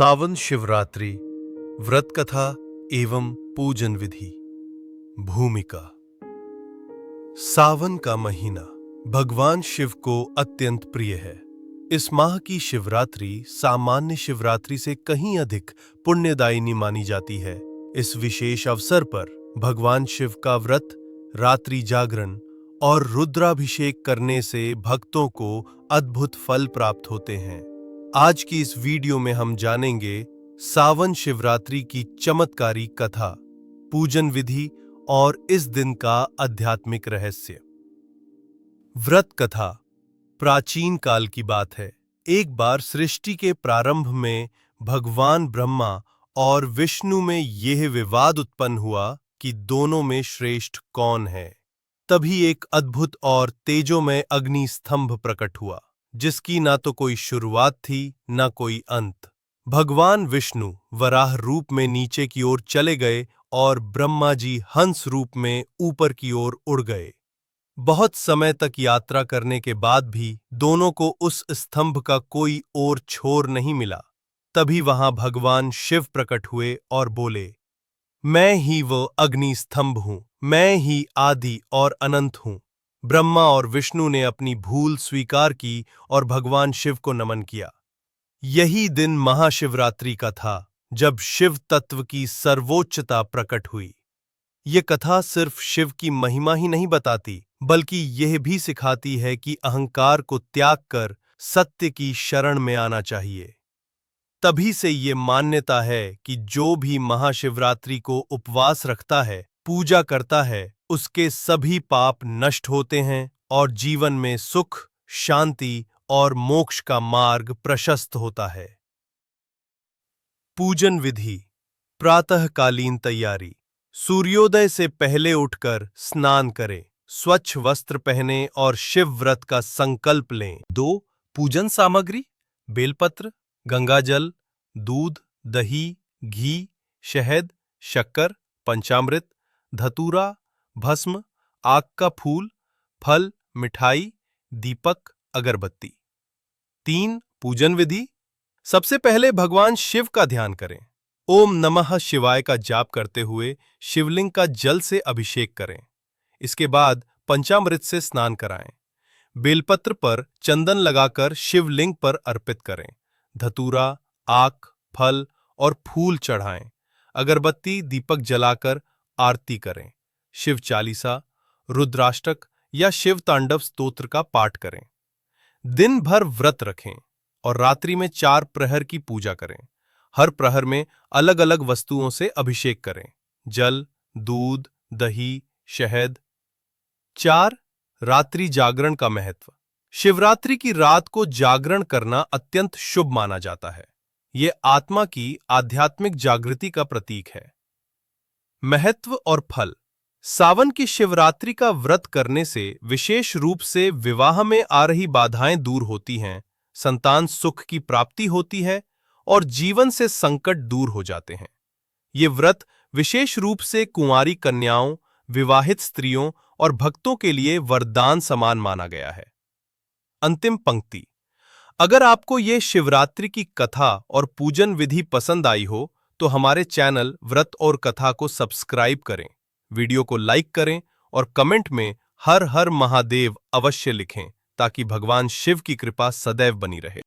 सावन शिवरात्रि व्रत कथा एवं पूजन विधि। भूमिका। सावन का महीना भगवान शिव को अत्यंत प्रिय है। इस माह की शिवरात्रि सामान्य शिवरात्रि से कहीं अधिक पुण्यदायिनी मानी जाती है। इस विशेष अवसर पर भगवान शिव का व्रत, रात्रि जागरण और रुद्राभिषेक करने से भक्तों को अद्भुत फल प्राप्त होते हैं। आज की इस वीडियो में हम जानेंगे सावन शिवरात्रि की चमत्कारी कथा, पूजन विधि और इस दिन का आध्यात्मिक रहस्य। व्रत कथा प्राचीन काल की बात है। एक बार सृष्टि के प्रारंभ में भगवान ब्रह्मा और विष्णु में यह विवाद उत्पन्न हुआ कि दोनों में श्रेष्ठ कौन है। तभी एक अद्भुत और तेजोमय अग्नि स्तंभ प्रकट हुआ, जिसकी ना तो कोई शुरुआत थी ना कोई अंत। भगवान विष्णु वराह रूप में नीचे की ओर चले गए और ब्रह्मा जी हंस रूप में ऊपर की ओर उड़ गए। बहुत समय तक यात्रा करने के बाद भी दोनों को उस स्तंभ का कोई और छोर नहीं मिला। तभी वहां भगवान शिव प्रकट हुए और बोले, मैं ही वो अग्नि स्तंभ हूं, मैं ही आदि और अनंत हूं। ब्रह्मा और विष्णु ने अपनी भूल स्वीकार की और भगवान शिव को नमन किया। यही दिन महाशिवरात्रि का था, जब शिव तत्व की सर्वोच्चता प्रकट हुई। ये कथा सिर्फ शिव की महिमा ही नहीं बताती, बल्कि यह भी सिखाती है कि अहंकार को त्याग कर सत्य की शरण में आना चाहिए। तभी से ये मान्यता है कि जो भी महाशिवरात्रि को उपवास रखता है, पूजा करता है, उसके सभी पाप नष्ट होते हैं और जीवन में सुख, शांति और मोक्ष का मार्ग प्रशस्त होता है। पूजन विधि। प्रातःकालीन तैयारी। सूर्योदय से पहले उठकर स्नान करें, स्वच्छ वस्त्र पहनें और शिव व्रत का संकल्प लें। 2. पूजन सामग्री: बेलपत्र, गंगाजल, दूध, दही, घी, शहद, शक्कर, पंचामृत, धतूरा, भस्म, आक का फूल, फल, मिठाई, दीपक, अगरबत्ती। 3. पूजन विधि। सबसे पहले भगवान शिव का ध्यान करें। ओम नमः शिवाय का जाप करते हुए शिवलिंग का जल से अभिषेक करें। इसके बाद पंचामृत से स्नान कराएं। बेलपत्र पर चंदन लगाकर शिवलिंग पर अर्पित करें। धतूरा, आक, फल और फूल चढ़ाएं। अगरबत्ती, दीपक जलाकर आरती करें। शिव चालीसा, रुद्राष्टक या शिव तांडव स्तोत्र का पाठ करें। दिन भर व्रत रखें और रात्रि में 4 प्रहर की पूजा करें। हर प्रहर में अलग अलग वस्तुओं से अभिषेक करें: जल, दूध, दही, शहद। 4. रात्रि जागरण का महत्व। शिवरात्रि की रात को जागरण करना अत्यंत शुभ माना जाता है। ये आत्मा की आध्यात्मिक जागृति का प्रतीक है। महत्व और फल। सावन की शिवरात्रि का व्रत करने से विशेष रूप से विवाह में आ रही बाधाएं दूर होती हैं, संतान सुख की प्राप्ति होती है और जीवन से संकट दूर हो जाते हैं। ये व्रत विशेष रूप से कुंवारी कन्याओं, विवाहित स्त्रियों और भक्तों के लिए वरदान समान माना गया है। अंतिम पंक्ति। अगर आपको ये शिवरात्रि की कथा और पूजन विधि पसंद आई हो, तो हमारे चैनल व्रत और कथा को सब्सक्राइब करें, वीडियो को लाइक करें और कमेंट में हर हर महादेव अवश्य लिखें, ताकि भगवान शिव की कृपा सदैव बनी रहे।